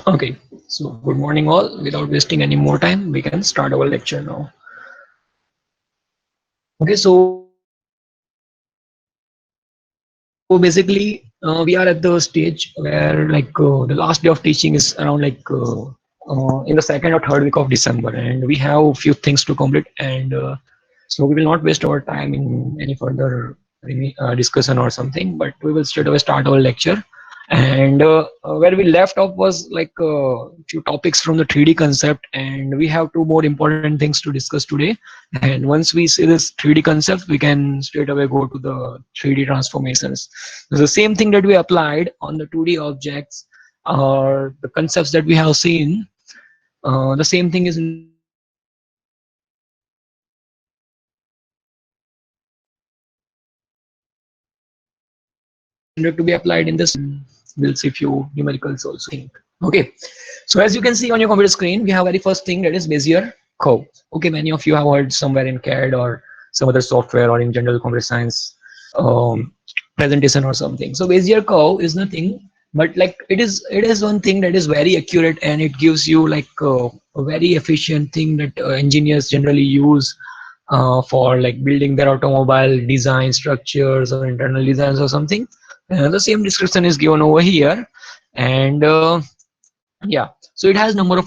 Okay, so good morning all. Without wasting any more time, we can start our lecture now. Okay, so basically, we are at the stage where the last day of teaching is around in the second or third week of December, and we have few things to complete, and so we will not waste our time in any further discussion or something, but we will straight away start our lecture. And where we left off was few topics from the 3D concept, and we have two more important things to discuss today. And once we see this 3D concept, we can straight away go to the 3D transformations. The same thing that we applied on the 2D objects or the concepts that we have seen, the same thing is intended to be applied in this 3D transformations as well. Okay, so we'll see few numericals also. Okay, so as you can see on your computer screen, we have very first thing, that is Bezier curve. Okay, many of you have heard somewhere in CAD or some other software or in general computer science um, presentation or something. So Bezier curve is nothing but it is one thing that is very accurate, and it gives you a very efficient thing that engineers generally use for like building their automobile design structures or internal designs or something. The same description is given over here, and yeah, so it has number of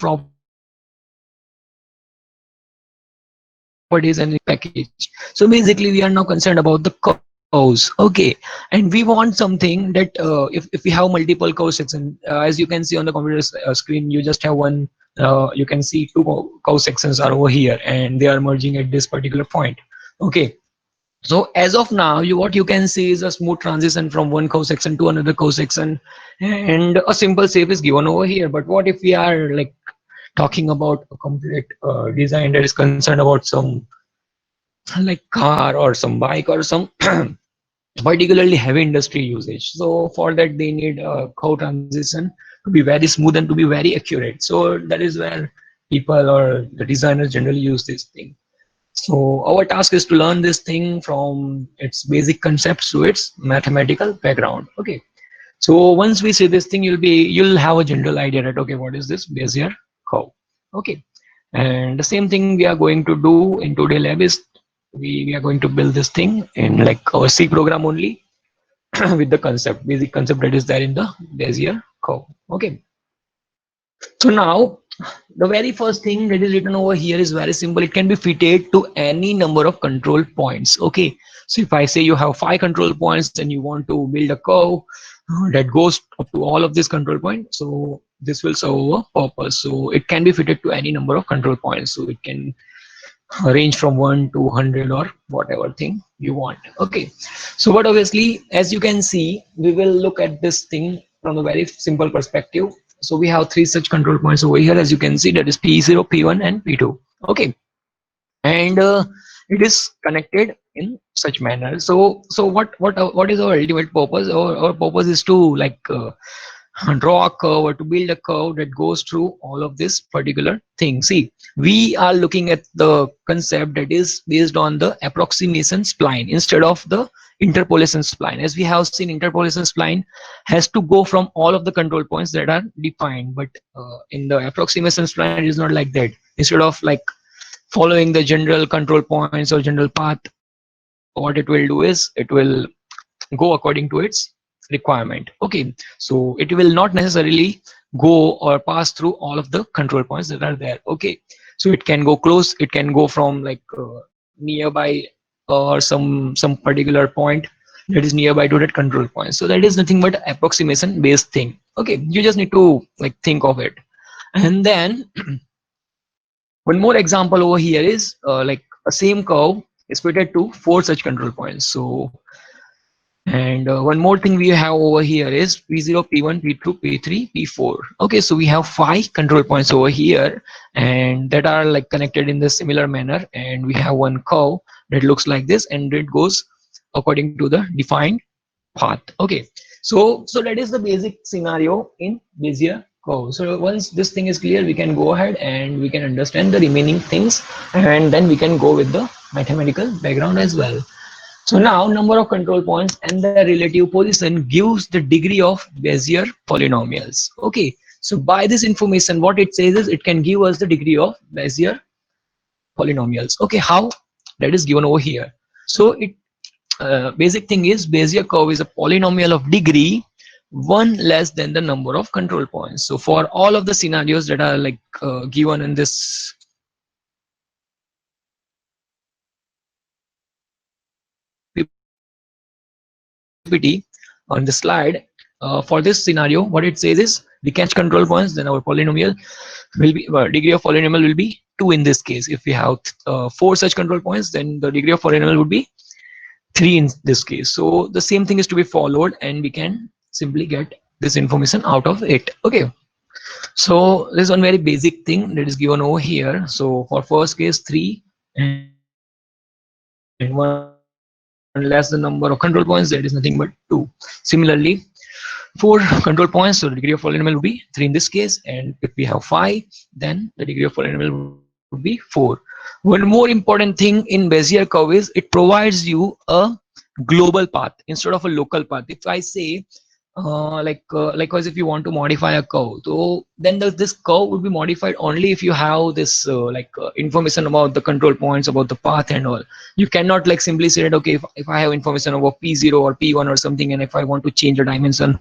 properties and package. So basically we are now concerned about the curves. Okay, and we want something that if we have multiple curve section, as you can see on the computer screen, you just have one, you can see two curve sections are over here, and they are merging at this particular point. Okay, so as of now, what you can see is a smooth transition from one curve section to another curve section, and a simple shape is given over here. But what if we are talking about a complete design that is concerned about some car or some bike or some particularly heavy industry usage? So for that they need a curve transition to be very smooth and to be very accurate. So that is where people or the designers generally use this thing. So our task is to learn this thing from its basic concepts to its mathematical background. Okay. So once we see this thing, you'll have a general idea that okay, what is this Bezier curve? Okay. And the same thing we are going to do in today lab is we are going to build this thing in like our C program only with the concept, basic concept that is there in the Bezier curve. Okay. So now the very first thing that is written over here is very simple. It can be fitted to any number of control points. Okay. So if I say you have 5 control points and you want to build a curve that goes up to all of these control points, so this will serve a purpose. So it can be fitted to any number of control points. So it can range from 1 to 100 or whatever thing you want. Okay, so but obviously as you can see, we will look at this thing from a very simple perspective. So we have three such control points over here, as you can see, that is P0, P1 and P2. Okay, and it is connected in such manner. So what is our ultimate purpose? Our purpose is to draw a curve or to build a curve that goes through all of this particular thing. See, we are looking at the concept that is based on the approximation spline instead of the interpolation spline. As we have seen, interpolation spline has to go from all of the control points that are defined, but in the approximation spline it is not like that. Instead of like following the general control points or general path, what it will do is it will go according to its requirement. Okay, so it will not necessarily go or pass through all of the control points that are there. Okay, so it can go close, it can go from nearby or some particular point that is nearby to that control point. So that is nothing but approximation based thing. Okay, you just need to like think of it. And then one more example over here is like a same curve is fitted to four such control points. So and one more thing we have over here is P0, P1, P2, P3, P4. Okay, so we have 5 control points over here, and that are like connected in the similar manner. And we have one curve that looks like this, and it goes according to the defined path. Okay, so that is the basic scenario in Bezier curve. So once this thing is clear, we can go ahead and we can understand the remaining things, and then we can go with the mathematical background as well. So now number of control points and their relative position gives the degree of Bezier polynomials. Okay, So by this information, what it says is it can give us the degree of Bezier polynomials. Okay, how? That is given over here. So it basic thing is Bezier curve is a polynomial of degree one less than the number of control points. So for all of the scenarios that are like given in this PPT on the slide, for this scenario, what it says is we catch control points, then our polynomial will be degree of polynomial will be 2 in this case. If we have 4 such control points, then the degree of polynomial would be 3 in this case. So the same thing is to be followed, and we can simply get this information out of it. Okay, so there's one very basic thing that is given over here. So for first case 3 and 1 less the number of control points, that is nothing but 2. Similarly, 4 control points, so the degree of polynomial would be 3 in this case, and if we have 5, then the degree of polynomial would be 4. One more important thing in Bezier curve is it provides you a global path instead of a local path. If I say likewise, if you want to modify a curve, so then this curve would be modified only if you have this information about the control points, about the path and all. You cannot like simply say that okay, if I have information about p0 or p1 or something, and if I want to change the dimension,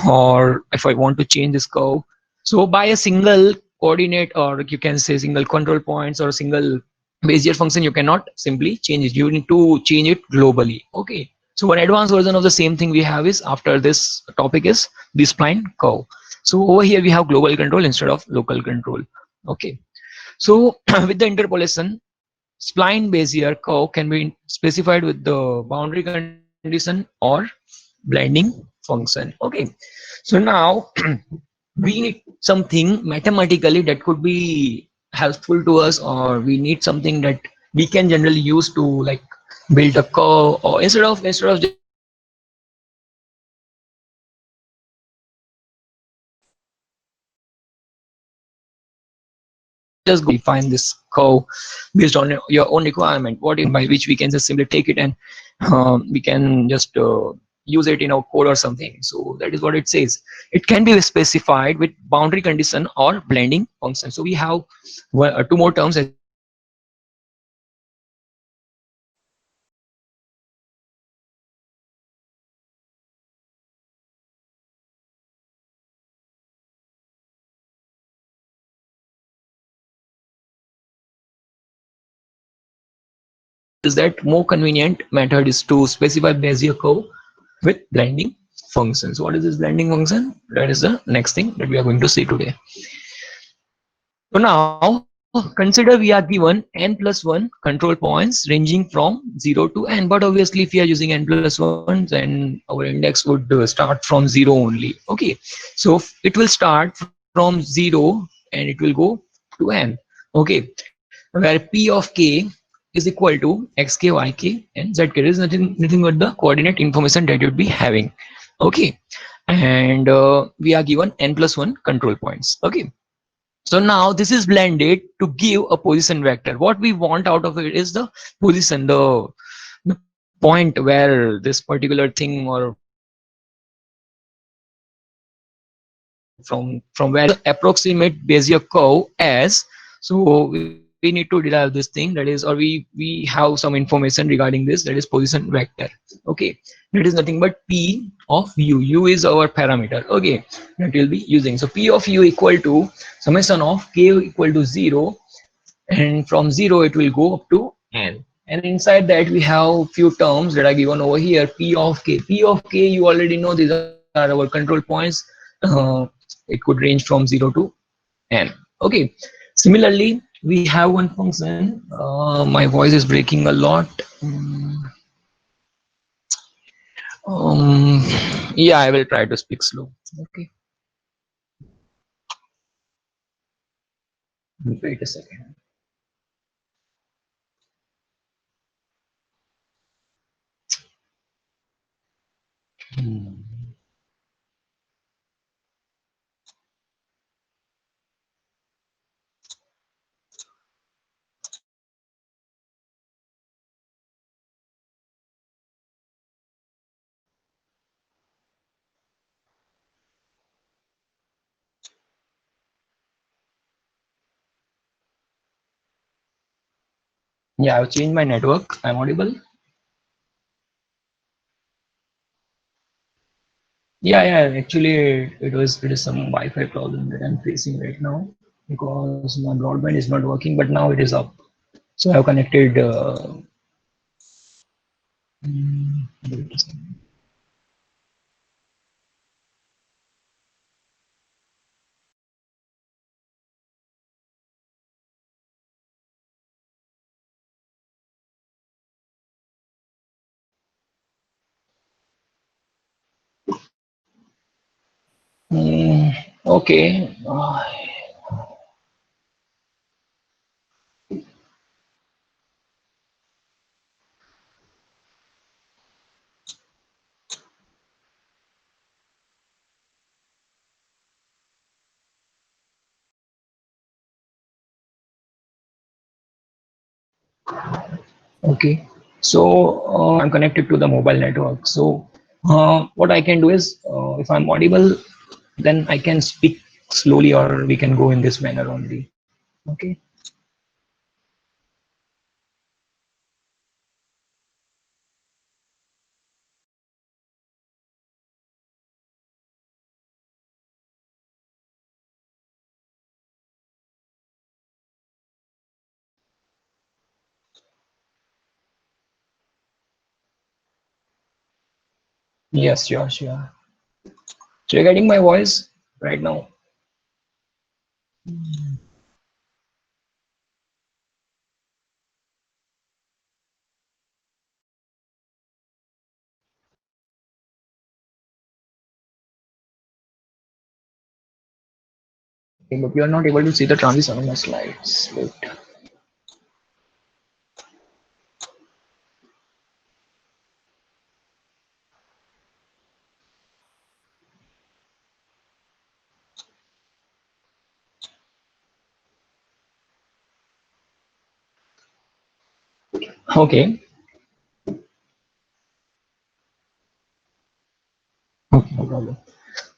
or if I want to change this curve, so by a single coordinate, or you can say single control points or a single Bezier function, you cannot simply change it. You need to change it globally. Okay. So one advanced version of the same thing we have is after this topic is the spline curve. So over here we have global control instead of local control. Okay. So with the interpolation, spline Bezier curve can be specified with the boundary condition or blending function. Okay. So now we need something mathematically that could be helpful to us, or we need something that we can generally use to like build a curve, or instead of just going by the define this curve based on your own requirement, what in by which we can just simply take it and we can just use it in our code or something. So that is what it says. It can be specified with boundary condition or blending function. So we have two more terms as you can see. Is that more convenient method is to specify Bezier curve with blending functions. What is this blending function? That is the next thing that we are going to see today. So now consider we are given n plus 1 control points ranging from 0 to n, but obviously if we are using n plus 1, then our index would start from 0 only. Okay, so it will start from 0 and it will go to n. Okay, where p of k is equal to xk, yk and zk. There is nothing but the coordinate information that you'd be having. Okay, and we are given n plus 1 control points. Okay, so now this is blended to give a position vector. What we want out of it is the position, the point where this particular thing, or from where approximate Bezier curve as. So we need to derive this thing, that is, or we have some information regarding this, that is position vector. Okay, that is nothing but p of u. U is our parameter. Okay, that we'll be using. So p of u equal to summation of k equal to 0, and from 0 it will go up to n, and inside that we have few terms that are given over here. P of k, p of k, you already know these are our control points. It could range from 0 to n. Okay, similarly we have one function. My voice is breaking a lot. um yeah, I will try to speak slow. Okay, wait a second. Yeah, I've changed my network. I'm audible. Yeah, yeah. Actually, it is some Wi-Fi problem that I'm facing right now because my broadband is not working, but now it is up. So I've connected. Wait a second. Okay. Okay. So I'm connected to the mobile network. So what I can do is, if I'm audible, then I can speak slowly, or we can go in this manner only. Okay. Yes, sure, sure. So you're getting my voice right now. Okay, but you're not able to see the transition on the slides. Wait. Okay. Okay, no problem.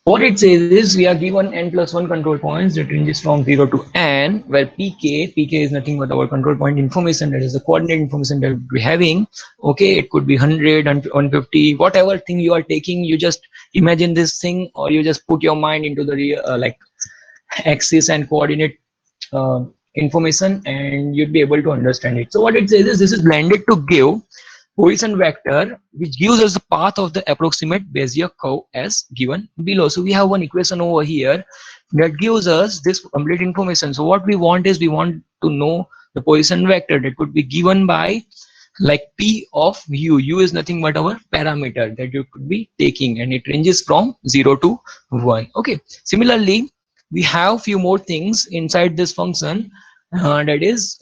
What it says is we are given n plus 1 control points that ranges from 0 to n, where pk is nothing but our control point information, that is the coordinate information that we're having. Okay, it could be 100 and 150, whatever thing you are taking, you just imagine this thing, or you just put your mind into the real, like axis and coordinate information, and you'd be able to understand it. So what it says is this is blended to give position vector which gives us the path of the approximate Bezier curve as given below. So we have one equation over here that gives us this complete information. So what we want is we want to know the position vector that could be given by like p of u is nothing but our parameter that you could be taking, and it ranges from 0 to 1. Okay, similarly we have few more things inside this function, that is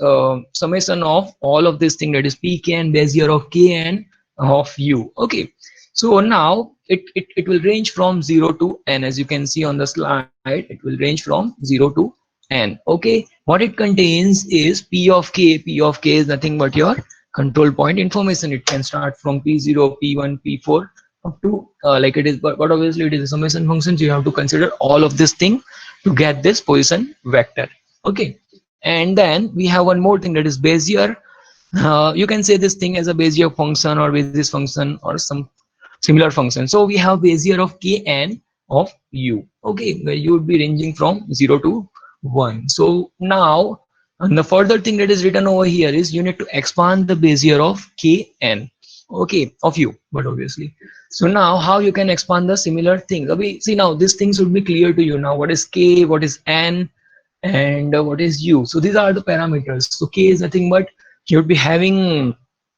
summation of all of this thing, that is pk and Bezier of k and of u. Okay, so now it will range from 0 to n. As you can see on the slide, it will range from 0 to n. Okay, what it contains is p of k is nothing but your control point information. It can start from p0, p1, p4 up to like it is, but obviously it is a summation function, so you have to consider all of this thing to get this position vector. Okay, and then we have one more thing, that is Bezier. You can say this thing as a Bezier function or basis function or some similar function. So we have Bezier of kn of u. Okay, where you would be ranging from 0 to 1. So now, and the further thing that is written over here is you need to expand the Bezier of kn, okay, of u, but obviously. So now how you can expand the similar thing? See, now these things would be clear to you now. What is k, what is n, and what is u? So these are the parameters. So k is nothing but you would be having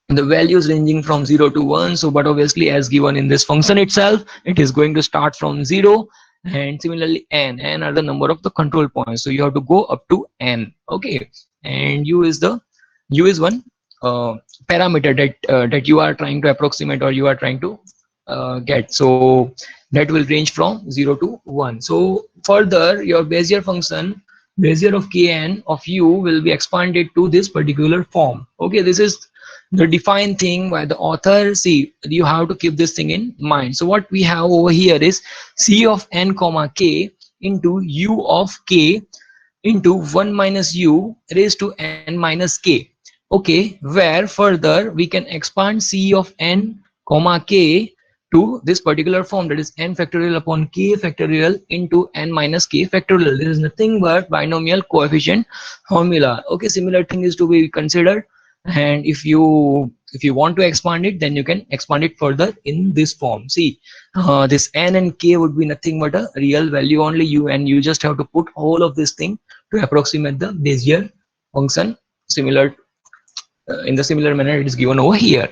the values ranging from 0 to 1. So but obviously as given in this function itself, it is going to start from 0. And similarly n are the number of the control points, so you have to go up to n. Okay, and u is one parameter that you are trying to approximate, or you are trying to get. So that will range from 0 to 1. So further your Bezier function, Bezier of kn of u, will be expanded to this particular form. Okay, this is the defined thing by the author. See, you have to keep this thing in mind. So what we have over here is c of n comma k into u of k into 1 minus u raised to n minus k. Okay, where further we can expand C of n comma k to this particular form, that is n factorial upon k factorial into n minus k factorial. This is nothing but binomial coefficient formula. Okay, similar thing is to be considered, and if you want to expand it, then you can expand it further in this form. See, this n and k would be nothing but a real value only, and you just have to put all of this thing to approximate the Bezier function, similar in the similar manner it is given over here.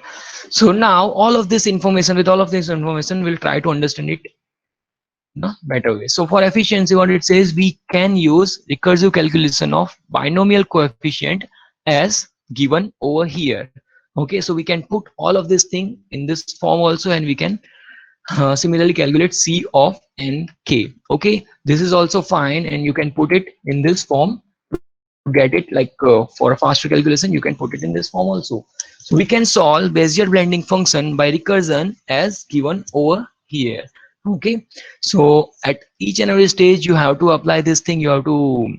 So now all of this information, with all of this information, we'll try to understand it in a better way. So for efficiency, what it says, we can use recursive calculation of binomial coefficient as given over here. Okay, so we can put all of this thing in this form also, and we can similarly calculate C of n k. Okay, this is also fine, and you can put it in this form to get it, like for a faster calculation you can put it in this form also. So we can solve Bezier blending function by recursion as given over here. Okay, so at each and every stage you have to apply this thing, you have to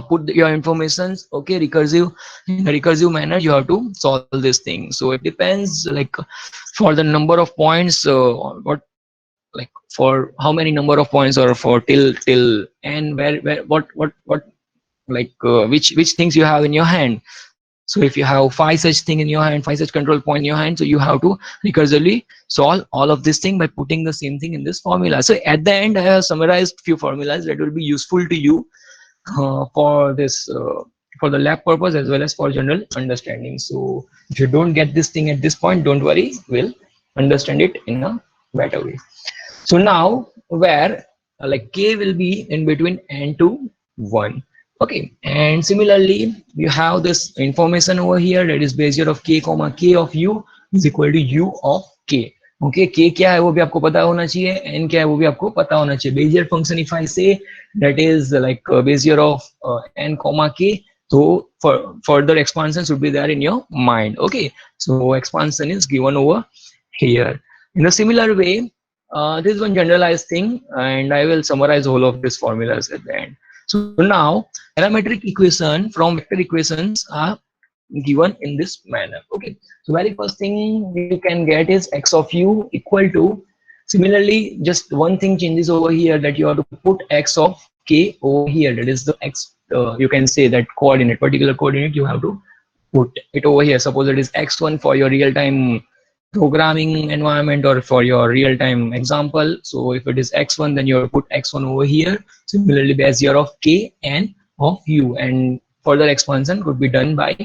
put your informations, okay, recursive, in a recursive manner you have to solve this thing. So it depends, like for the number of points, what, like for how many number of points, or for till and where what, like which things you have in your hand. So if you have 5 such thing in your hand, 5 such control point in your hand, so you have to recursively solve all of this thing by putting the same thing in this formula. So at the end I have summarized few formulas that will be useful to you for this for the lab purpose as well as for general understanding. So if you don't get this thing at this point, don't worry, we'll understand it in a better way. So now where like k will be in between n to 1. Okay, and similarly you have this information over here, that is Bezier of k comma k of u is equal to u of k. Okay, k क्या है वो भी आपको पता होना चाहिए, n क्या है वो भी आपको पता होना चाहिए. Bezier function, if I say that is like Bezier of n comma k, so for further expansion should be there in your mind. Okay, so expansion is given over here. In a similar way, this is one generalized thing, and I will summarize all of these formulas at the end. So now parametric equation from vector equations are given in this manner. Okay, so very first thing you can get is x of u equal to, similarly just one thing changes over here, that you have to put x of k over here, that is the x, you can say that coordinate, particular coordinate, you have to put it over here. Suppose it is x1 for your real-time programming environment or for your real-time example. So if it is x1, then you have to put x1 over here. Similarly, Bezier of k and of u, and further expansion could be done by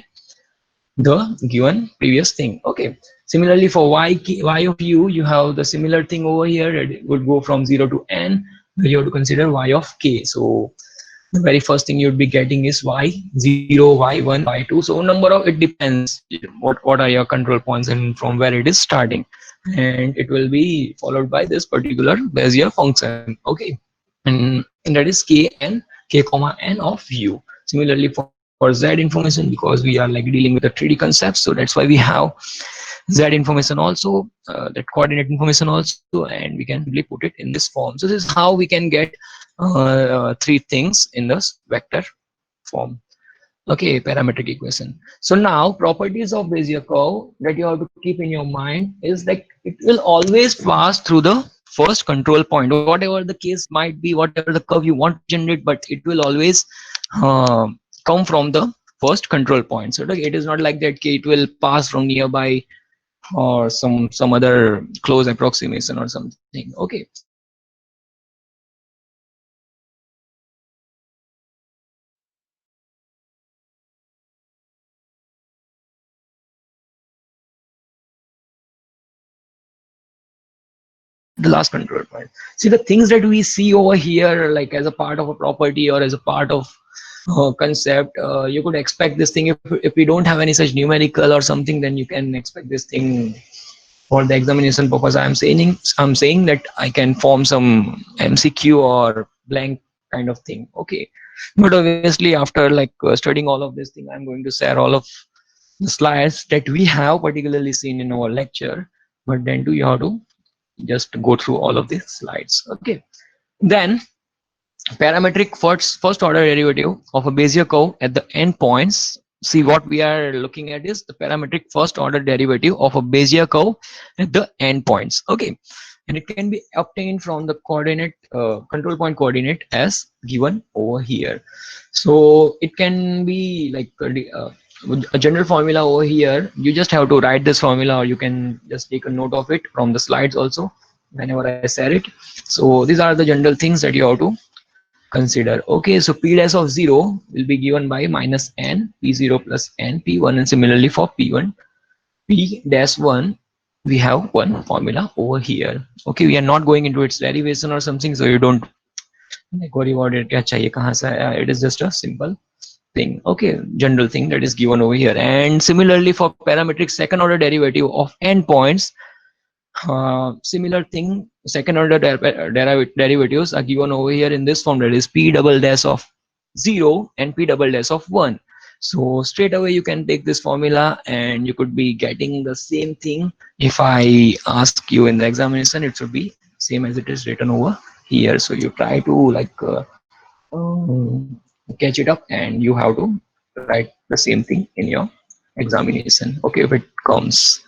the given previous thing. Okay, similarly for y of u, you have the similar thing over here, it would go from 0 to n, where you have to consider y of k. So the very first thing you'd be getting is y0, y1, y2. So number of, it depends what are your control points and from where it is starting, and it will be followed by this particular Bezier function. Okay, and that is k and k comma n of u. Similarly for z information, because we are like dealing with the 3D concepts, so that's why we have z information also, that coordinate information also, and we can simply put it in this form. So this is how we can get three things in this vector form. Okay, parametric equation. So now properties of Bezier curve that you have to keep in your mind is like it will always pass through the first control point, whatever the case might be, whatever the curve you want to generate, but it will always come from the first control point. So like, it is not like that it will pass from nearby or some other close approximation or something. Okay, so this is how we can get the last control point. See, the things that we see over here, like as a part of a property or as a part of concept, you could expect this thing, if we don't have any such numerical or something, then you can expect this thing for the examination purpose. I'm saying that I can form some MCQ or blank kind of thing. Okay, but obviously after like studying all of this thing, I'm going to share all of the slides that we have particularly seen in our lecture, but then too you have to just go through all of these slides. Okay, then parametric first order derivative of a Bezier curve at the endpoints see what we are looking at is the parametric first order derivative of a Bezier curve at the endpoints. Okay, and it can be obtained from the coordinate control point coordinate as given over here. So it can be like with a general formula over here. You just have to write this formula, or you can just take a note of it from the slides also whenever I share it. So these are the general things that you have to consider. Okay, so p dash of 0 will be given by minus n p0 plus n p1, and similarly for p1 p dash 1 we have one formula over here. Okay, we are not going into its derivation or something, so you don't like worry about it. Kya chahiye, kahan se aaya. It is just a simple thing. Okay, general thing that is given over here. And similarly for parametric second order derivative of n points, similar thing, second order derivatives are given over here in this form, that is p double dash of 0 and p double dash of 1. So straight away you can take this formula and you could be getting the same thing. If I ask you in the examination, it should be same as it is written over here. So you try to like catch it up, and you have to write the same thing in your examination. Okay, if it comes.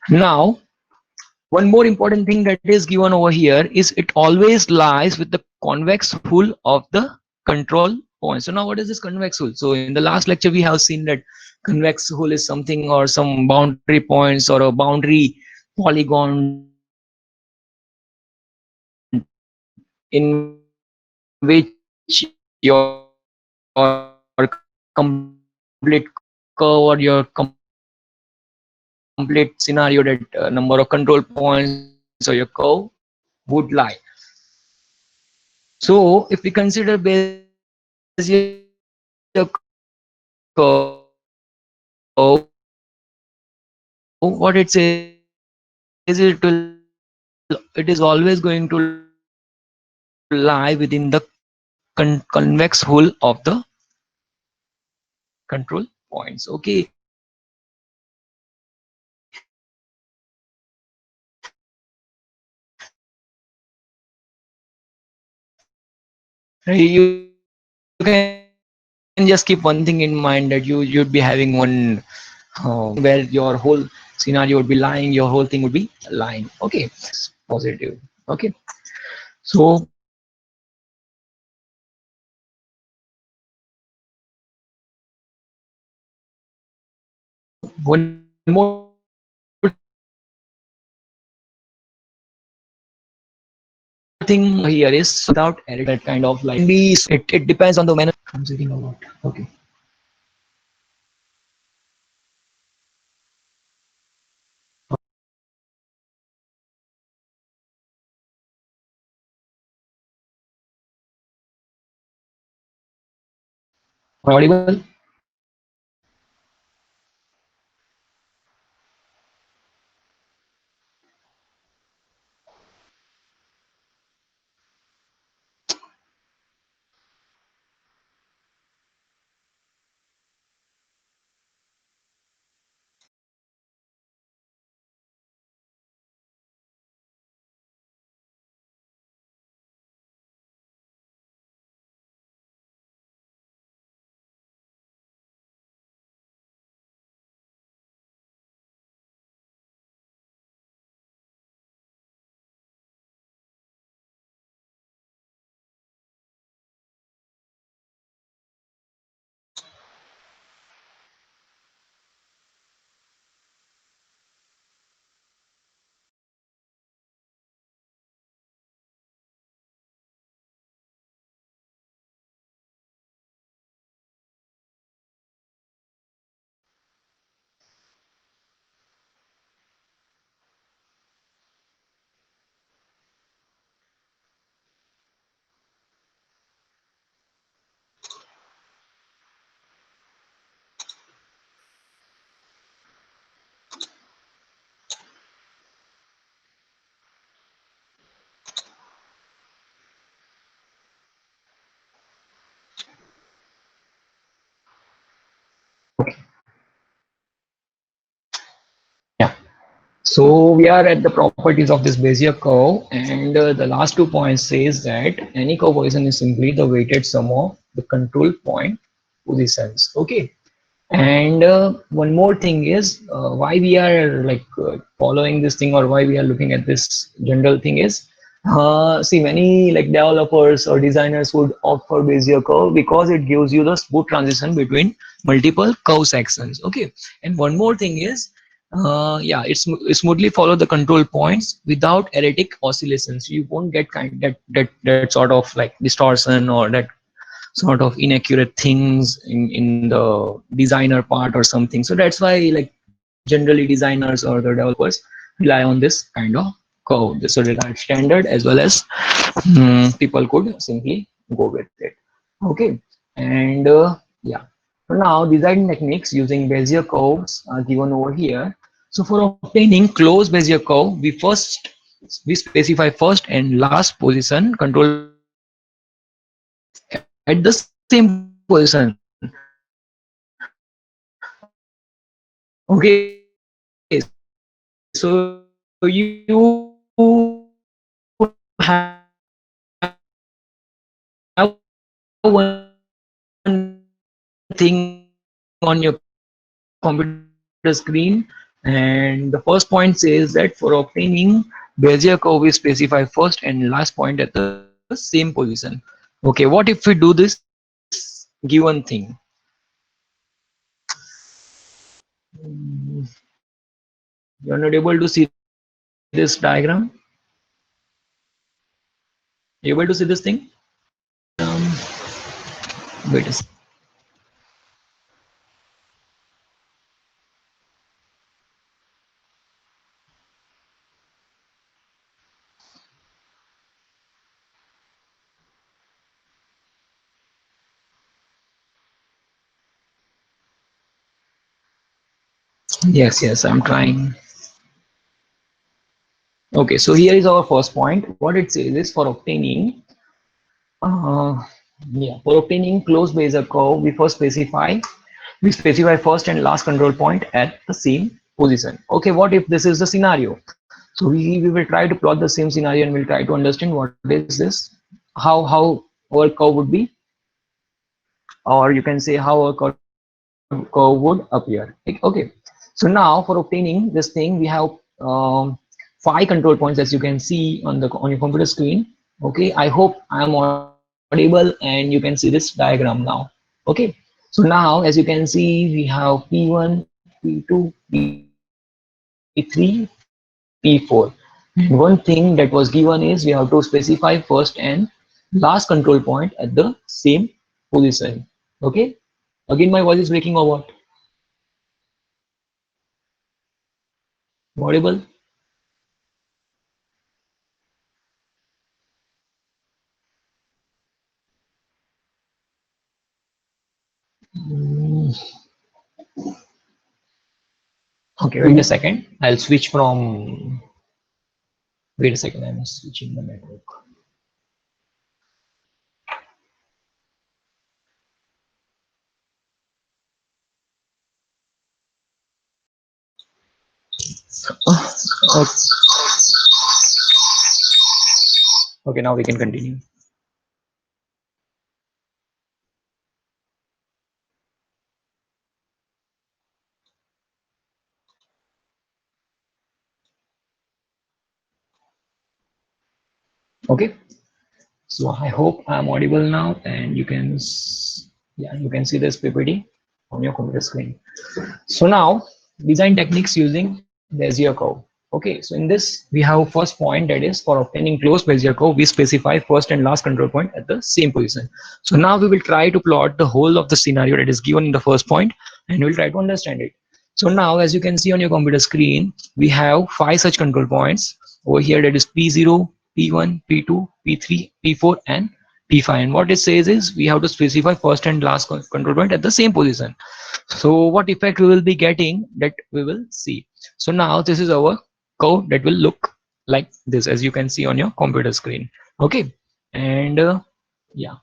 Now one more important thing that is given over here is it always lies with the convex hull of the control point. So now what is this convex hull? So in the last lecture we have seen that convex hull is something or some boundary points or a boundary polygon in which your complete curve or your complete scenario, that number of control points or your curve would lie. So if we consider Bezier curve, what it says is it is always going to lie within the convex hull of the control points. Okay, you can just keep one thing in mind, that you'd be having one where your whole scenario would be lying, your whole thing would be lying. Okay, positive. Okay, so one more thing here is without error, that kind of like can be, it depends on the manner I'm sitting a lot. Okay, am I audible? Yeah. So we are at the properties of this Bezier curve, and the last 2 points says that any curve position is simply the weighted sum of the control point positions. Okay, And one more thing is why we are like following this thing, or why we are looking at this general thing is, see, many like developers or designers would opt for Bezier curve because it gives you the smooth transition between multiple curve sections. Okay, and one more thing is, yeah, it smoothly follow the control points without erratic oscillations. You won't get that sort of like distortion or that sort of inaccurate things in the designer part or something. So that's why like generally designers or the developers rely on this kind of code. So that are standard, as well as people could simply go with it. Okay, and yeah. So now design techniques using Bezier curves are given over here. So for obtaining closed Bezier curve, we specify first and last position control points at the same position. Okay, so you have one thing on your computer screen, and the first point says that for obtaining Bezier curve, we specify first and last point at the same position. Okay, what if we do this given thing? You're not able to see this diagram? You able to see this thing? Wait a second. Yes, I'm trying. Okay, so here is our first point. What it says is for obtaining, uh, yeah, for obtaining closed Bezier curve, we specify first and last control point at the same position. Okay, what if this is the scenario? So we will try to plot the same scenario and we'll try to understand what is this, how our curve would be, or you can say how a curve would appear. Okay, so now for obtaining this thing, we have five control points, as you can see on your computer screen. Okay, I hope I am audible and you can see this diagram now. Okay, so now as you can see, we have P1, P2, P3, P4. And one thing that was given is we have to specify first and last control point at the same position. Okay, again my voice is breaking or what? Audible? Okay, wait a second. I'll switch from. Wait a second. I'm switching the network. Okay, okay, now we can continue. Okay, so I hope I'm audible now, and you can, yeah, you can see this PPT on your computer screen. So now design techniques using Bezier curve. Okay, so in this we have first point, that is for obtaining closed Bezier curve, we specify first and last control point at the same position. So now we will try to plot the whole of the scenario that is given in the first point, and we'll try to understand it. So now as you can see on your computer screen, we have five such control points over here, that is P0, P1, P2, P3, P4, and P5. And what it says is we have to specify first and last control point at the same position. So what effect we will be getting, that we will see. So now this is our curve that will look like this, as you can see on your computer screen. Okay, and yeah,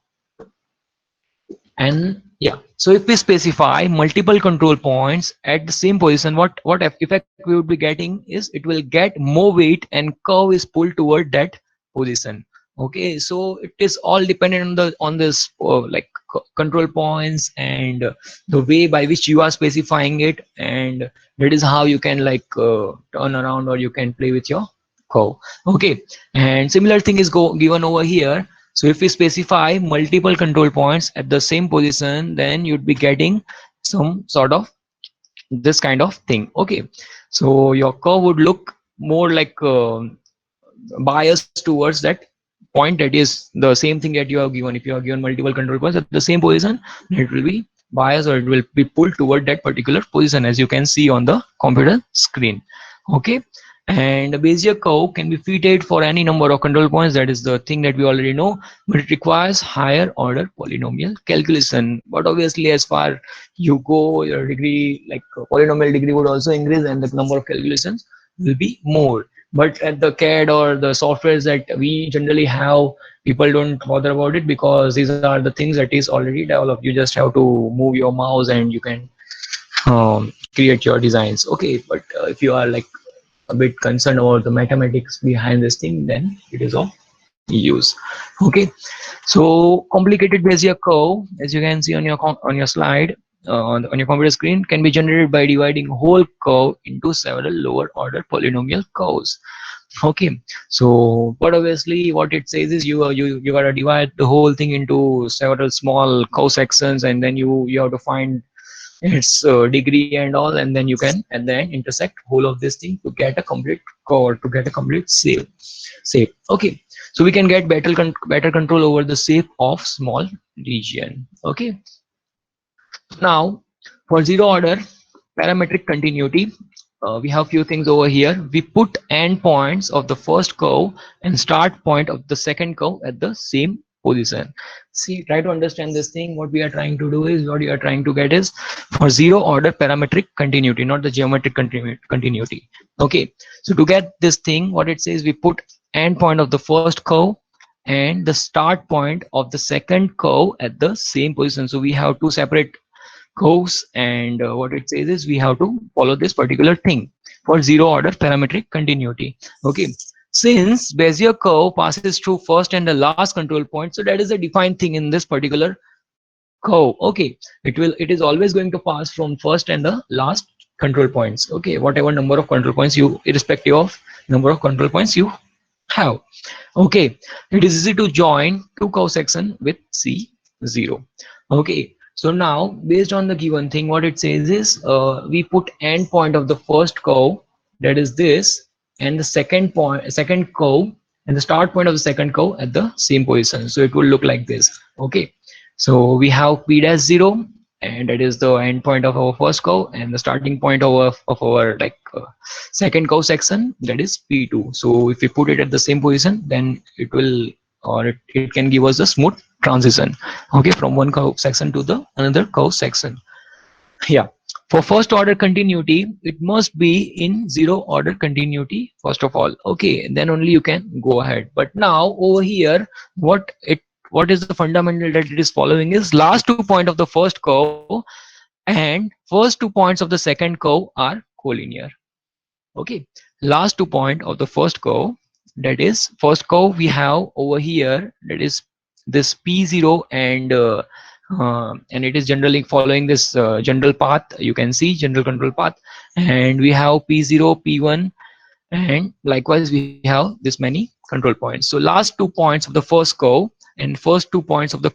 and yeah, so if we specify multiple control points at the same position, what effect we would be getting is it will get more weight and curve is pulled toward that position. Okay, so it is all dependent on the on this like control points and the way by which you are specifying it, and that is how you can like turn around or you can play with your curve. Okay, and similar thing is given over here. So if we specify multiple control points at the same position, then you'd be getting some sort of this kind of thing. Okay, so your curve would look more like biased towards that point, that is the same thing that you have given. If you have given multiple control points at the same position, then it will be biased or it will be pulled toward that particular position, as you can see on the computer screen. Okay, and a Bezier curve can be fitted for any number of control points. That is the thing that we already know, but it requires higher order polynomial calculation. But obviously, as far you go, your degree, like polynomial degree, would also increase, and the number of calculations will be more. But at the CAD or the softwares that we generally have, people don't bother about it, because these are the things that is already developed. You just have to move your mouse and you can create your designs. Okay, but if you are like a bit concerned about the mathematics behind this thing, then it is of use. Okay, so complicated Bezier curve, as you can see on your on your slide, on your computer screen, can be generated by dividing whole curve into several lower order polynomial curves. Okay, so but obviously what it says is you gotta divide the whole thing into several small curve sections, and then you have to find its degree and all, and then you can and then intersect whole of this thing to get a complete curve, to get a complete shape. Okay, so we can get better control over the shape of small region. Okay, now for zero order parametric continuity, we have few things over here. We put endpoints of the first curve and start point of the second curve at the same position. See, try to understand this thing. What we are trying to do is, what you are trying to get is for zero order parametric continuity, not the geometric continuity. Okay, so to get this thing, what it says, we put endpoint of the first curve and the start point of the second curve at the same position. So we have two separate curves, and what it says is we have to follow this particular thing for zero order parametric continuity. Okay, since Bezier curve passes through first and the last control point, so that is a defined thing in this particular curve. Okay, it is always going to pass from first and the last control points. Okay, whatever number of control points you, irrespective of number of control points you have. Okay, it is easy to join two curve section with C0. Okay, so now based on the given thing, what it says is we put end point of the first curve, that is this, and the second curve, and the start point of the second curve at the same position. So it will look like this. Okay, so we have p dash 0, and that is the end point of our first curve, and the starting point of our like second curve section, that is p2. So if we put it at the same position, then it will, or it can give us a smooth transition, okay, from one curve section to the another curve section. Yeah, for first order continuity, it must be in zero order continuity first of all. Okay, then only you can go ahead. But now over here, what is the fundamental that it is following is last 2 points of the first curve and first 2 points of the second curve are collinear. Okay, last 2 points of the first curve, that is first curve we have over here, that is this p0, and it is generally following this general path. You can see general control path, and we have p0, p1, and likewise we have this many control points. So last 2 points of the first curve and first 2 points of the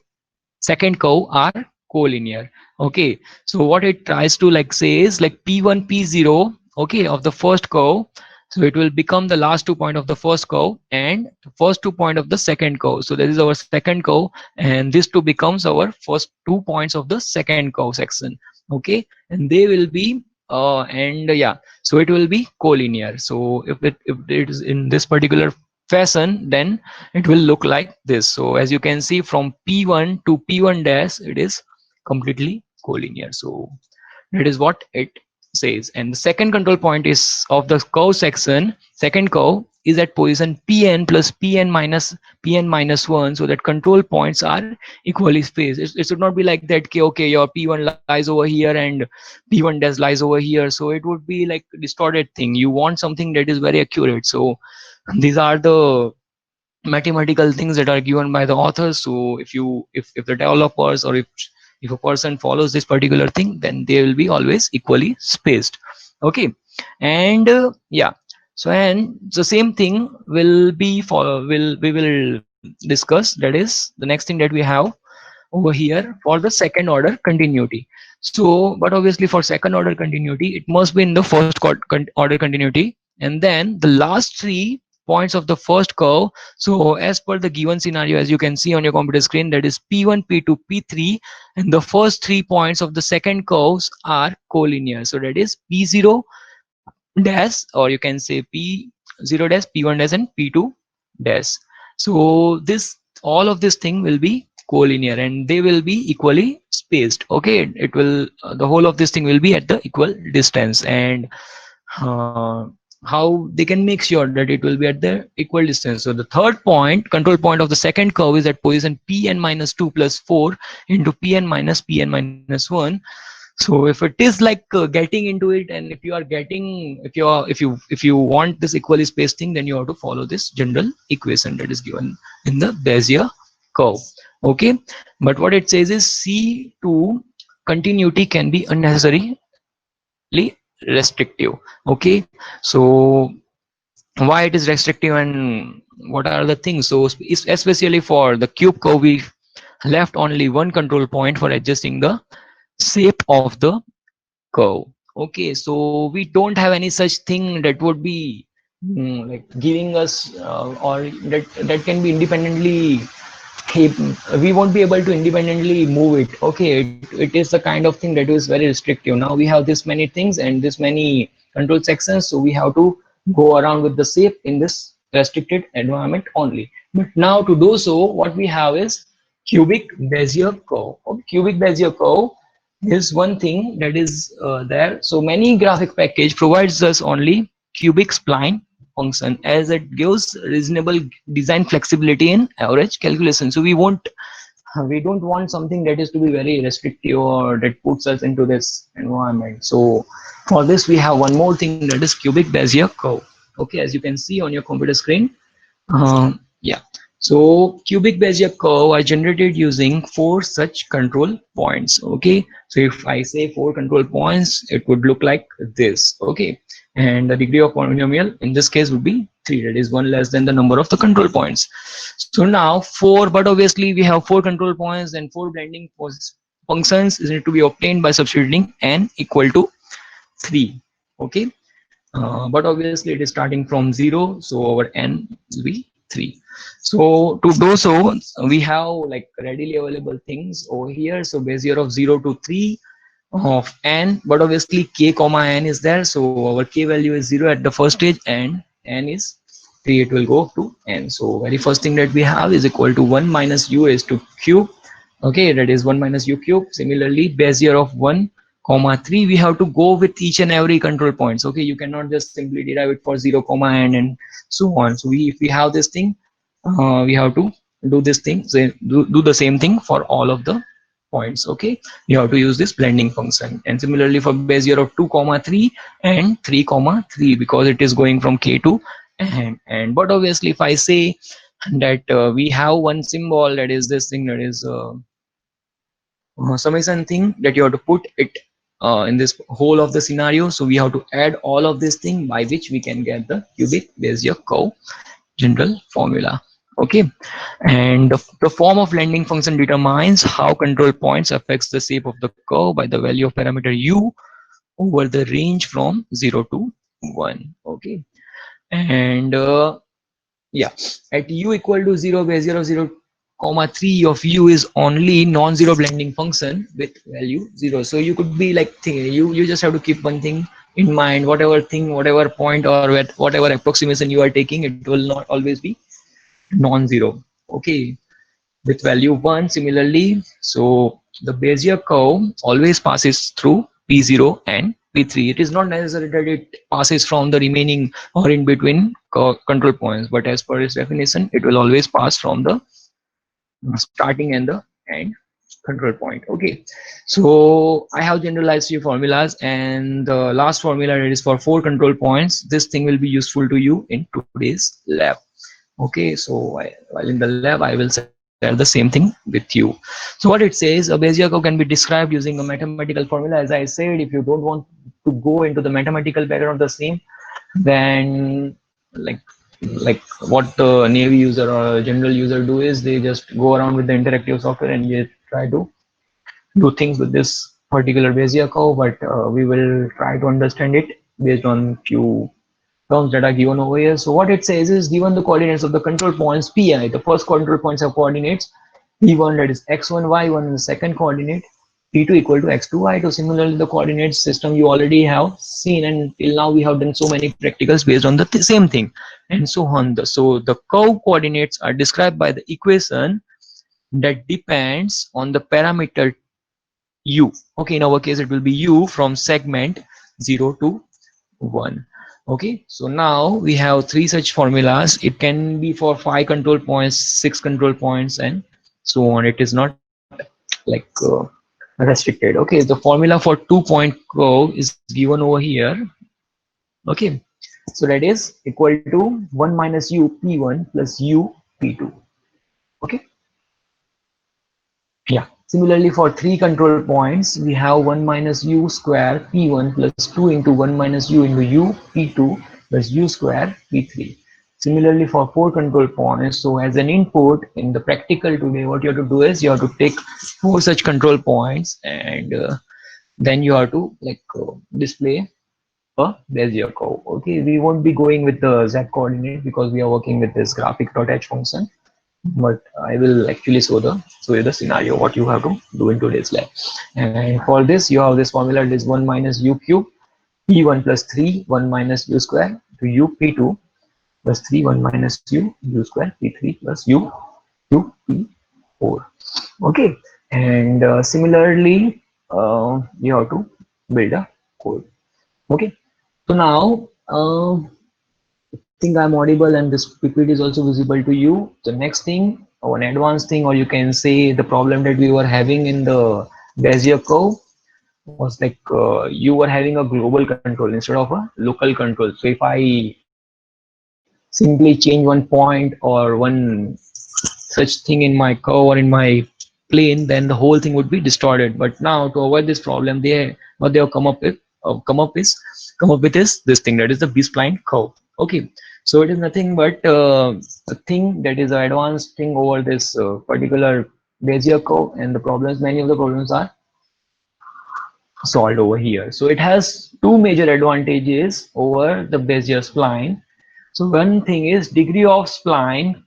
second curve are collinear. Okay, so what it tries to like say is like p1 p0, okay, of the first curve, so it will become the last 2 points of the first curve and the first 2 points of the second curve. So this is our second curve, and this two becomes our first 2 points of the second curve section. Okay, and they will be and yeah, so it will be collinear. So if it is in this particular fashion, then it will look like this. So as you can see, from p1 to p1 dash, it is completely collinear. So that is what it says. And the second control point is of the curve section, second curve is at position pn plus pn minus 1, so that control points are equally spaced. It should not be like that, okay, your p1 lies over here and p1 dash lies over here. So it would be like a distorted thing. You want something that is very accurate. So these are the mathematical things that are given by the authors. So if the developers, or if a person follows this particular thing, then they will be always equally spaced. Okay. And yeah, so and the same thing will be for will discuss. That is the next thing that we have over here for the second order continuity. So but obviously for second order continuity it must be in the first order continuity, and then the last three points of the first curve. So as per the given scenario, as you can see on your computer screen, that is p1, p2, p3, and the first 3 points of the second curves are collinear. So that is p0 dash, or you can say p0 dash, p1 dash, and p2 dash. So this, all of this thing will be collinear and they will be equally spaced. Okay, it will the whole of this thing will be at the equal distance. And uh, how they can make sure that it will be at the equal distance. So the third point, control point of the second curve, is at position pn minus 2 plus 4 into pn minus 1. So if it is like getting into it, and if you are getting, if you want this equally spaced thing, then you have to follow this general equation that is given in the Bezier curve. Okay, but what it says is C2 continuity can be unnecessarily restrictive. Okay, so why it is restrictive and what are the things? So especially for the cube curve, we left only one control point for adjusting the shape of the curve. Okay, so we don't have any such thing that would be like giving us or that can be independently, we won't be able to independently move it. Okay, it is the kind of thing that is very restrictive. Now we have this many things and this many control sections, so we have to go around with the shape in this restricted environment only. But now to do so, what we have is cubic Bezier curve. Okay, cubic Bezier curve is one thing that is there. So many graphic package provides us only cubic spline function, as it gives reasonable design flexibility in average calculation. So we don't want something that is to be very restrictive or that puts us into this environment. So for this we have one more thing, that is cubic Bezier curve. Okay, as you can see on your computer screen. Yeah, so cubic Bezier curve are generated using four such control points. Okay, so if I say four control points, it would look like this. Okay, and the degree of polynomial in this case would be 3, that is one less than the number of the control points. So now four, but obviously we have four control points and four blending functions is need to be obtained by substituting n equal to 3. Okay, but obviously it is starting from 0, so our n will be 3. So to do so, we have like readily available things over here. So Bezier of 0 to 3 of n, but obviously k comma n is there, so our k value is 0 at the first stage and n is 3, it will go to n. So very first thing that we have is equal to 1 minus u is to cube. Okay, that is 1 minus u cube. Similarly, Bezier of 1 comma 3, we have to go with each and every control points. Okay, you cannot just simply derive it for 0 comma n and so on. So if we have this thing, we have to do this thing, so do the same thing for all of the points. Okay, you have to use this blending function. And similarly for Bezier of 2 comma 3 and 3 comma 3, because it is going from k to n. But obviously if I say that we have one symbol, that is this thing, that is summation thing, that you have to put it in this whole of the scenario. So we have to add all of this thing by which we can get the cubic Bezier curve general formula. Okay, and the form of blending function determines how control points affects the shape of the curve by the value of parameter u over the range from 0 to 1. Okay, and yeah, at u equal to 0, Bezier of 0 comma 3 of u is only non-zero blending function with value 0. So you could be like, you just have to keep one thing in mind, whatever thing, whatever point, or whatever approximation you are taking, it will not always be non-zero. Okay, with value 1. Similarly, so the Bezier curve always passes through p0 and p3. It is not necessary that it passes from the remaining or in between control points, but as per its definition, it will always pass from the starting and the end control point. Okay, so I have generalized few formulas, and the last formula, that is for 4 control points. This thing will be useful to you in today's lab. Okay, so while in the lab, I will share the same thing with you. So what it says, a Bezier curve can be described using a mathematical formula. As I said, if you don't want to go into the mathematical background of the same, then like like what the Navy user or general user do is they just go around with the interactive software and they try to do things with this particular Bezier curve, but we will try to understand it based on few terms that are given over here. So what it says is given the coordinates of the control points Pi, the first control points have coordinates P1 that is x1, y1 in the second coordinate, P2 equal to x2, y2. Similarly, the coordinate system you already have seen, and till now we have done so many practicals based on the same thing, and so on. So the curve coordinates are described by the equation that depends on the parameter u. Okay, in our case it will be u from segment 0 to 1. Okay, so now we have three such formulas. It can be for 5 control points, 6 control points, and so on. It is not like restricted. Okay, the formula for 2-point curve is given over here. Okay, so that is equal to 1 minus u p1 plus u p2. Okay, yeah. Similarly, for 3 control points, we have 1 minus u square p1 plus 2 into 1 minus u into u p2 plus u square p3. Similarly, for 4 control points, so as an input in the practical today, what you have to do is you have to take 4 such control points, and then you have to display a Bezier curve. Okay, we won't be going with the z coordinate because we are working with this graphic.h function, but I will actually show you the scenario what you have to do in today's lab. And for this, you have this formula, it is 1 minus u cube p1 plus 3 1 minus u square to u p2 plus 3 1 minus u square p3 plus u p4. Okay, and similarly, you have to build a code. Okay, so now I think I'm audible and this PPT is also visible to you. The next thing, or an advanced thing, or you can say the problem that we were having in the Bezier curve was like you were having a global control instead of a local control. So if I simply change one point or one such thing in my curve or in my plane, then the whole thing would be distorted. But now to avoid this problem, what they have come up with is this thing, that is the B-spline curve. Okay, so it is nothing but a thing that is an advanced thing over this particular Bezier curve, and the problems, many of the problems are solved over here. So it has two major advantages over the Bezier spline. So one thing is degree of spline,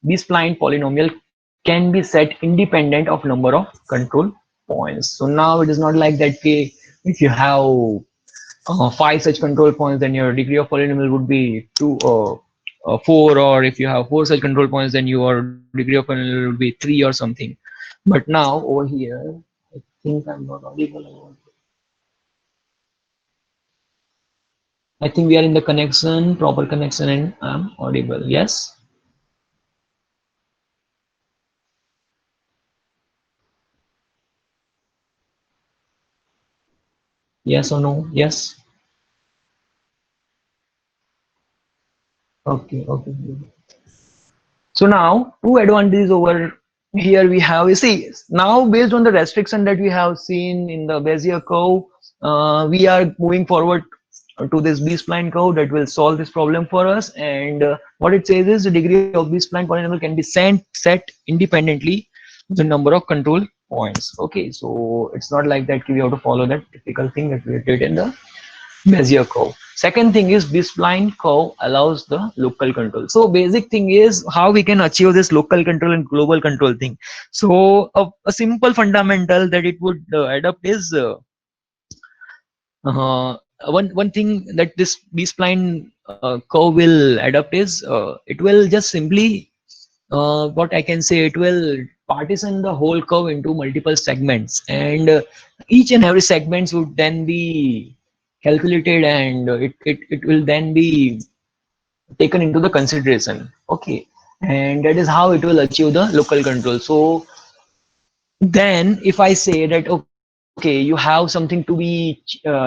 this spline polynomial can be set independent of number of control points. So now it is not like that, okay, if you have 5 such control points, then your degree of polynomial would be 4, or if you have 4 such control points, then your degree of polynomial would be 3 or something. But now over here, I think I'm not audible. I think we are in the connection, proper connection, and I'm audible. Yes. Yes or no? Yes. Okay. Okay. So now two advantages over here we have. You see, now based on the restriction that we have seen in the Bezier curve, we are moving forward to this B-spline curve that will solve this problem for us. And what it says is the degree of B-spline polynomial can be set independently of the number of control points. Okay, so it's not like that we have to follow that typical thing that we did in the Bezier curve. Second thing is B-spline curve allows the local control. So basic thing is how we can achieve this local control and global control thing. So a simple fundamental that it would adopt is one thing that this B-spline curve will adopt is it will just simply what I can say, it will partition the whole curve into multiple segments, and each and every segments would then be calculated, and it will then be taken into the consideration. Okay, and that is how it will achieve the local control. So then if I say that, okay, you have something to be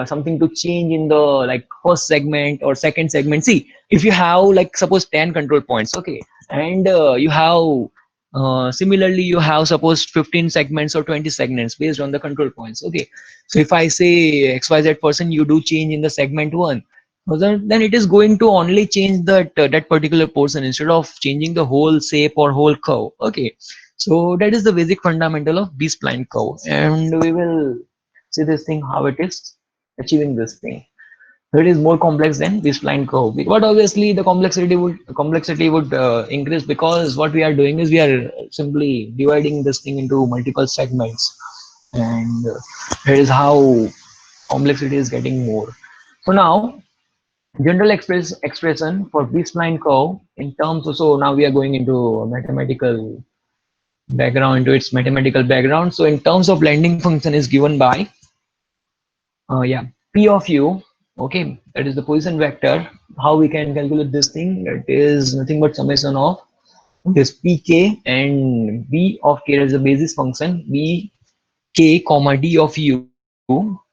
something to change in the like first segment or second segment. See, if you have like suppose 10 control points, okay, and you have similarly you have suppose 15 segments or 20 segments based on the control points. Okay, so if I say xyz person, you do change in the segment one, so then it is going to only change that particular portion instead of changing the whole shape or whole curve. Okay, so that is the basic fundamental of B-spline curve, and we will see this thing how it is achieving this thing. So it is more complex than this line curve, but obviously the complexity would increase, because what we are doing is we are simply dividing this thing into multiple segments, and that is how complexity is getting more. So now general expression for B spline curve in terms of, so now we are going into a mathematical background, into its mathematical background. So in terms of blending function is given by yeah, P of U, okay, that is the position vector. How we can calculate this thing? That is nothing but summation of this Pk and B of k, as a basis function, B k comma D of U,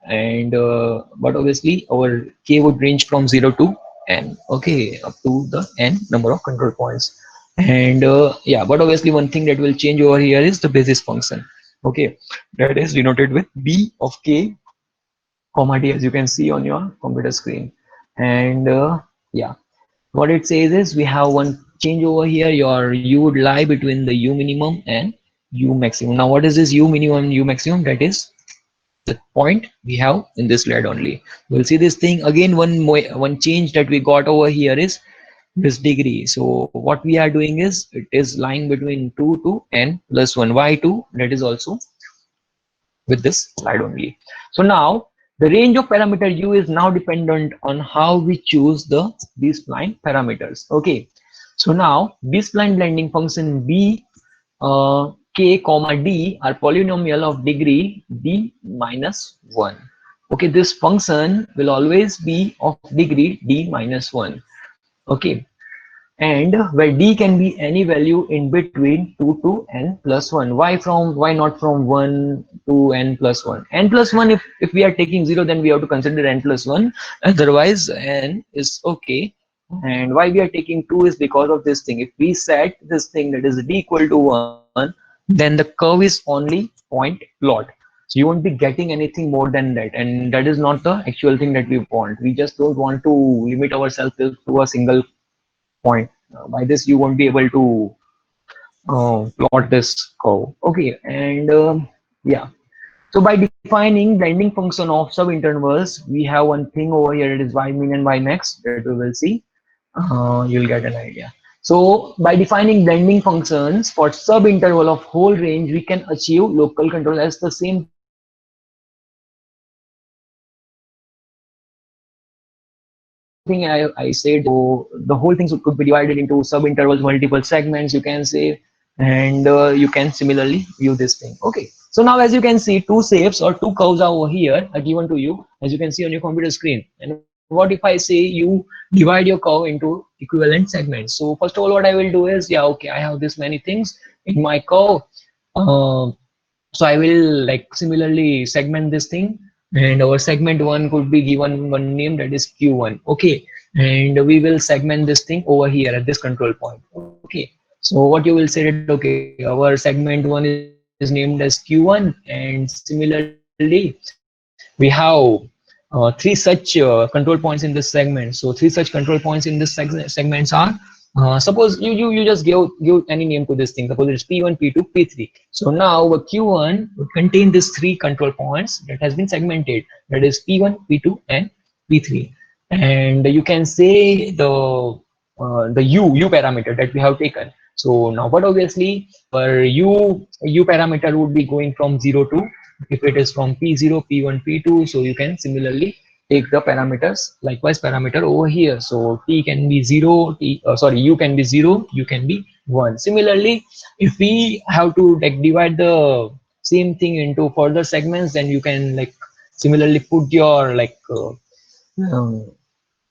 and but obviously our k would range from 0 to n, okay, up to the n number of control points. And yeah, but obviously one thing that will change over here is the basis function, okay, that is denoted with B of k comma D, as you can see on your computer screen. And yeah, what it says is we have one change over here. Your U would lie between the U minimum and U maximum. Now what is this U minimum and U maximum? That is the point we have in this slide only. We'll see this thing again. One change that we got over here is this degree. So what we are doing is it is lying between 2 to n plus 1. Why 2? That is also with this slide only. So now the range of parameter u is now dependent on how we choose the B-spline parameters. Okay, so now B-spline blending function b k comma d are polynomial of degree d minus 1. Okay, this function will always be of degree d minus 1. Okay, and where d can be any value in between 2 to n plus 1. Why not from 1 to n plus 1? N plus 1, if we are taking 0, then we have to consider n plus 1, otherwise n is okay. And why we are taking 2 is because of this thing. If we set this thing that is d equal to 1, then the curve is only point plot, so you won't be getting anything more than that, and that is not the actual thing that we want. We just don't want to limit ourselves to a single point. By this you won't be able to plot this curve. Okay, and yeah, so by defining blending function of subintervals, we have one thing over here, it is y min and y max, that we will see. You'll get an idea. So by defining blending functions for subinterval of whole range, we can achieve local control as the same thing I said. So the whole thing could be divided into subintervals, multiple segments, you can say, and you can similarly view this thing. Okay, so now as you can see, two shapes or two curves are over here are given to you, as you can see on your computer screen. And what if I say you divide your curve into equivalent segments? So first of all, what I will do is, yeah, okay, I have this many things in my curve. So I will like similarly segment this thing, and our segment one could be given one name, that is q1. Okay, and we will segment this thing over here at this control point. Okay, so what you will say that, okay, our segment one is named as q1, and similarly we have three such control points in this segment. So three such control points in this segments are, suppose you just give any name to this thing. Suppose it's p1, p2, p3. So now our q1 would contain these three control points that has been segmented, that is p1, p2, and p3. And you can say the u parameter that we have taken. So now, but obviously our u parameter would be going from 0 to, if it is from p0, p1, p2, so you can similarly take the parameters, likewise parameter over here. So t can be 0, sorry, u can be 0, u can be 1. Similarly, if we have to like divide the same thing into further segments, then you can like similarly put your like um,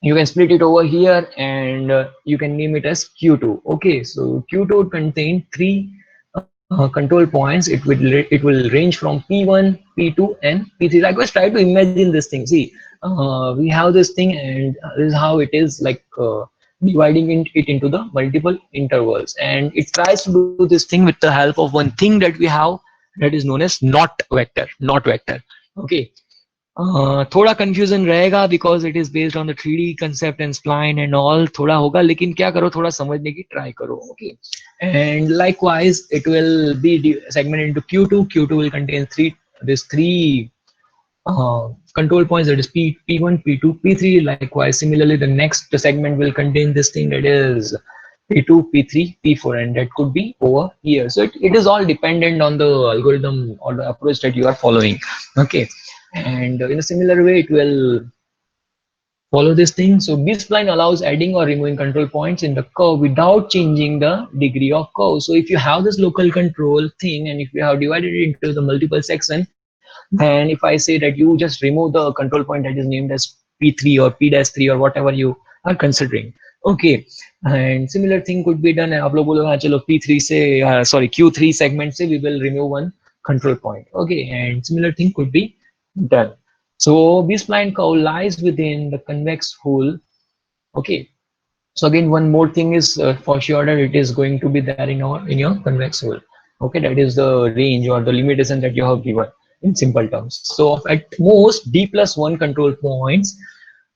you can split it over here, and you can name it as q2. Okay, so q2 would contain three control points. It will range from p1, p2, and p3. Likewise, try to imagine this thing. See, we have this thing, and this is how it is like it into the multiple intervals, and it tries to do this thing with the help of one thing that we have, that is known as not vector. Okay. थोड़ा confusion रहेगा because it is based on the 3D concept and spline and all, थोड़ा होगा, लेकिन क्या करो, थोड़ा समझने की ट्राई करो. Okay. And likewise it will be segmented into Q2. Q2 will contain three control points, that is P1, P2, P3. Likewise, similarly, the next segment will contain this thing, that is P2, P3, P4, and that could be over here. So it is all dependent on the algorithm or the approach that you are following. Okay. And in a similar way, it will follow this thing. So B-spline allows adding or removing control points in the curve without changing the degree of curve. So if you have this local control thing, and if you have divided it into the multiple section, then if I say that you just remove the control point that is named as P3 or P-3 or whatever you are considering. Okay. And similar thing could be done. आप लोग बोलोगे चलो P3 से sorry Q3 segment से we will remove one control point. Okay. And similar thing could be done. So B-spline curve lies within the convex hull. Okay. So again, one more thing is for sure that it is going to be there in your convex hull. Okay, that is the range or the limitation that you have given in simple terms. So at most D+1 control points.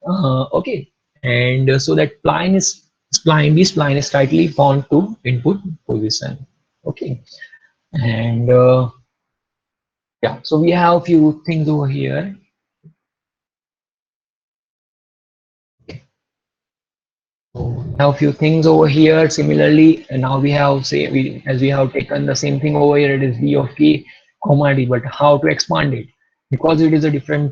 Okay, and so that B-spline is tightly bound to input position. Okay, and yeah, so we have a few things over here. Now a few things over here. Similarly, and now we have as we have taken the same thing over here, it is V of k comma d, but how to expand it, because it is a different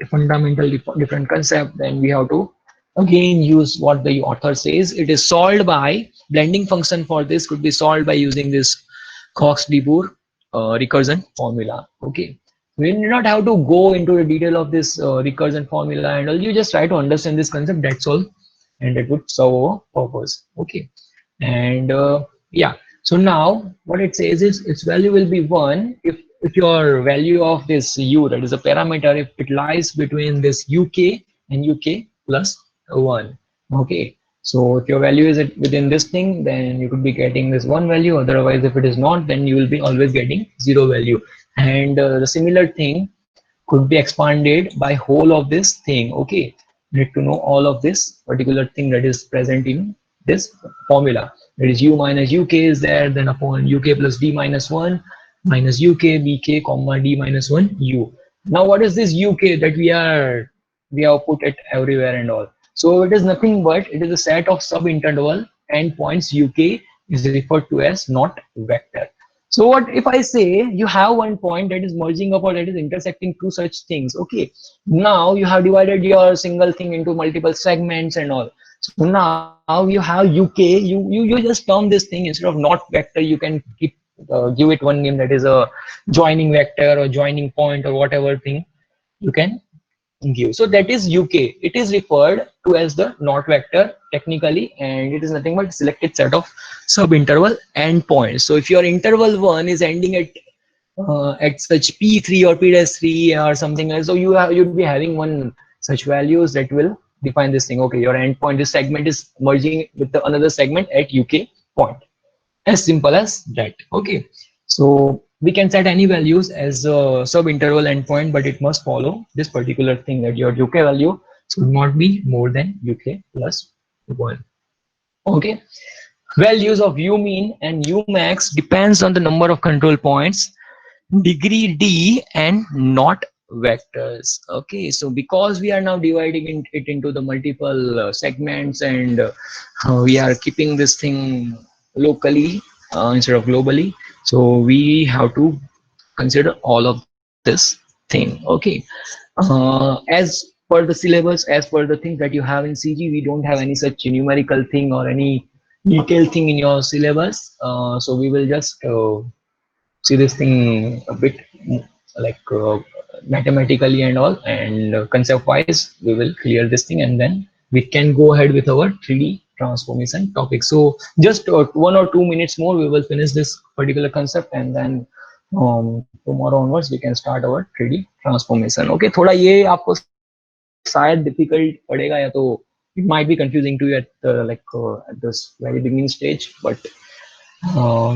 concept, then we have to again use what the author says. It is solved by blending function. For this could be solved by using this Cox-de-Boer recursion formula. Okay, we do not have to go into the detail of this recursion formula and all. You just try to understand this concept, that's all, and it would serve our purpose. Okay. And yeah, so now what it says is its value will be 1 if your value of this u, that is a parameter, if it lies between this uk and uk plus 1. Okay, so if your value is within this thing, then you could be getting this 1 value. Otherwise, if it is not, then you will be always getting 0 value. And the similar thing could be expanded by whole of this thing. Okay, need to know all of this particular thing that is present in this formula. That is u minus uk is there, then upon uk plus d minus 1 minus uk bk comma d minus 1 u. Now what is this uk that we have put it everywhere and all? So it is nothing but it is a set of sub-interval endpoints. uk is referred to as not vector. So what if I say you have one point that is merging up or that is intersecting two such things? Okay, now you have divided your single thing into multiple segments and all. So now you have UK, you just term this thing, instead of not vector, you can keep give it one name, that is a joining vector or joining point or whatever thing you can give. So that is UK. It is referred to as the not vector technically, and it is nothing but selected set of sub-interval endpoints. So if your interval 1 is ending at such P3 or P-3 or something else, so you'd be having one such values that will define this thing. Okay, your endpoint, this segment is merging with the another segment at UK point. As simple as that. Okay, so we can set any values as a sub-interval endpoint, but it must follow this particular thing, that your UK value should not be more than UK plus 1. Okay, values of u mean and u max depends on the number of control points, degree d, and not vectors. Okay, so because we are now dividing it into the multiple segments, and we are keeping this thing locally instead of globally, so we have to consider all of this thing. Okay, as per the syllabus, as per the things that you have in CG, we don't have any such numerical thing or any detailed thing in your syllabus. So we will just see this thing a bit like mathematically and all, and concept wise we will clear this thing, and then we can go ahead with our 3D transformation topic. So just 1 or 2 minutes more, we will finish this particular concept, and then tomorrow onwards we can start our 3D transformation. Okay, थोड़ा ये आपको शायद difficult पड़ेगा, या तो it might be confusing to you at at this very beginning stage, but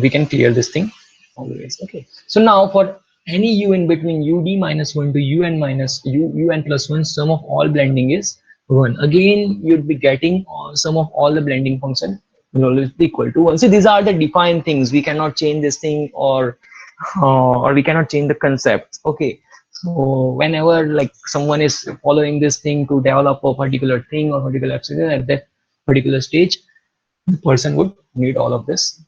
we can clear this thing always. Okay, so now for any u in between ud minus 1 to un minus un plus 1, sum of all blending is 1. Again, you'd be getting sum of all the blending function will always be equal to 1. So these are the defined things. We cannot change this thing, or we cannot change the concepts. Okay, so whenever like someone is following this thing to develop a particular thing or particular application at that particular stage, the person would need all of this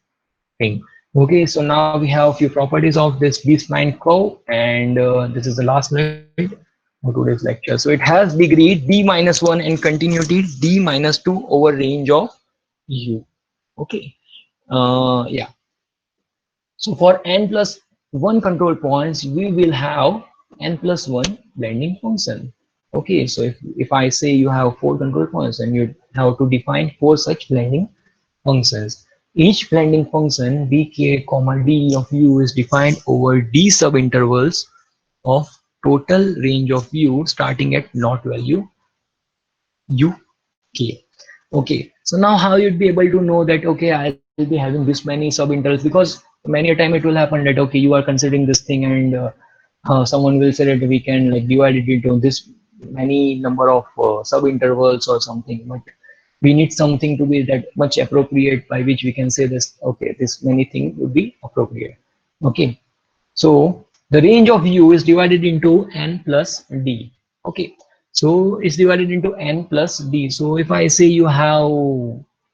thing. Okay, so now we have a few properties of this B-spline curve, and this is the last slide for today's lecture. So it has degree d minus 1 and continuity d minus 2 over range of u. Okay, yeah. So for n plus 1 control points, we will have n plus 1 blending function. Okay, so if I say you have 4 control points, and you have to define 4 such blending functions. Each blending function bk comma d of u is defined over d subintervals of total range of u starting at not value uk. Okay, so now how you'd be able to know that, okay, I'll be having this many subintervals, because many a time it will happen that, okay, you are considering this thing, and someone will say that we can like divide it into this many number of subintervals or something, but we need something to be that much appropriate by which we can say this, okay, this many thing would be appropriate. Okay, so the range of u is divided into n plus d. Okay, so it's divided into n plus d. So if I say you have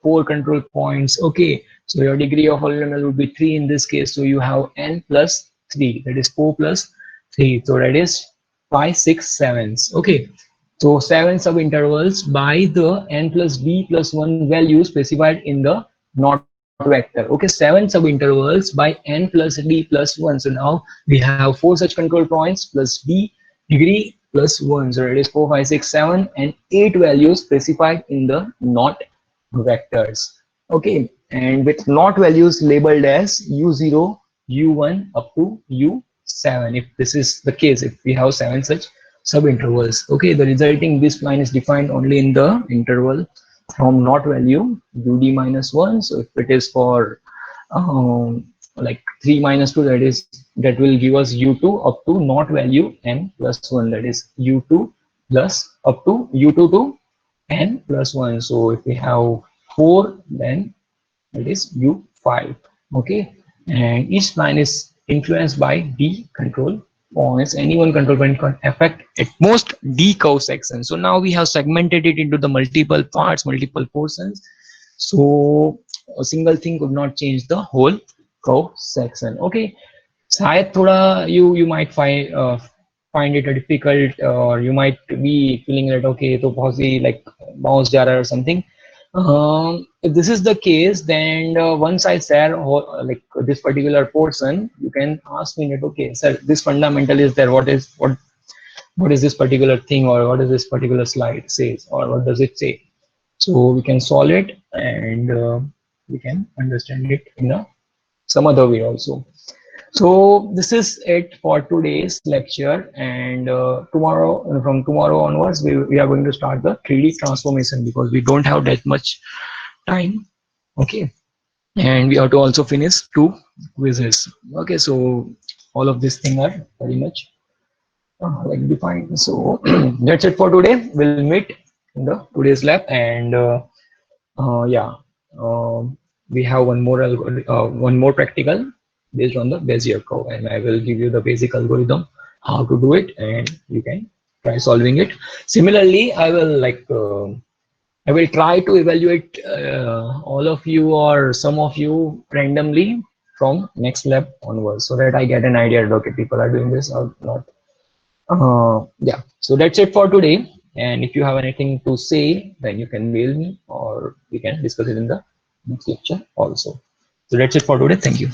4 control points, okay, so your degree of polynomial would be 3 in this case. So you have n plus 3, that is 4 plus 3. So that is 5, 6, 7. Okay, so 7 subintervals by the n plus d plus 1 value specified in the not vector. Okay, 7 subintervals by n plus d plus 1. So now we have 4 such control points plus d degree plus 1. So it is 4, 5, 6, 7, and 8 values specified in the not vectors. Okay, and with not values labeled as u0, u1 up to u7. If this is the case, if we have 7 such subintervals. Okay, the resulting B-spline is defined only in the interval from not value ud minus 1. So if it is for like 3 minus 2, that will give us u2 up to not value n plus 1, that is u2 plus up to u2 to n plus 1. So if we have 4, then it is u5. Okay, and each spline is influenced by d control points. Any one control point can affect at most d curve section. So now we have segmented it into the multiple parts, multiple portions, so a single thing could not change the whole curve section. Okay, शायद थोड़ा you might find it difficult, or you might be feeling that, okay, तो बहुत ही like bounce जा रहा है or something. If this is the case, then once I share like this particular portion, you can ask me that, okay, sir, this fundamental is there, what is this particular thing, or what is this particular slide says, or what does it say? So we can solve it, and we can understand it in some other way also. So this is it for today's lecture, and from tomorrow onwards, we are going to start the 3D transformation, because we don't have that much time. Okay, and we have to also finish 2 quizzes. Okay, so all of these things are very much like defined. So that's it for today. We'll meet in the today's lab, and yeah, we have one more practical based on the Bezier curve, and I will give you the basic algorithm how to do it, and you can try solving it. Similarly, I will try to evaluate all of you or some of you randomly from next lab onwards, so that I get an idea that, okay, people are doing this or not. Yeah, so that's it for today, and if you have anything to say, then you can mail me, or we can discuss it in the next lecture also. So that's it for today. Thank you.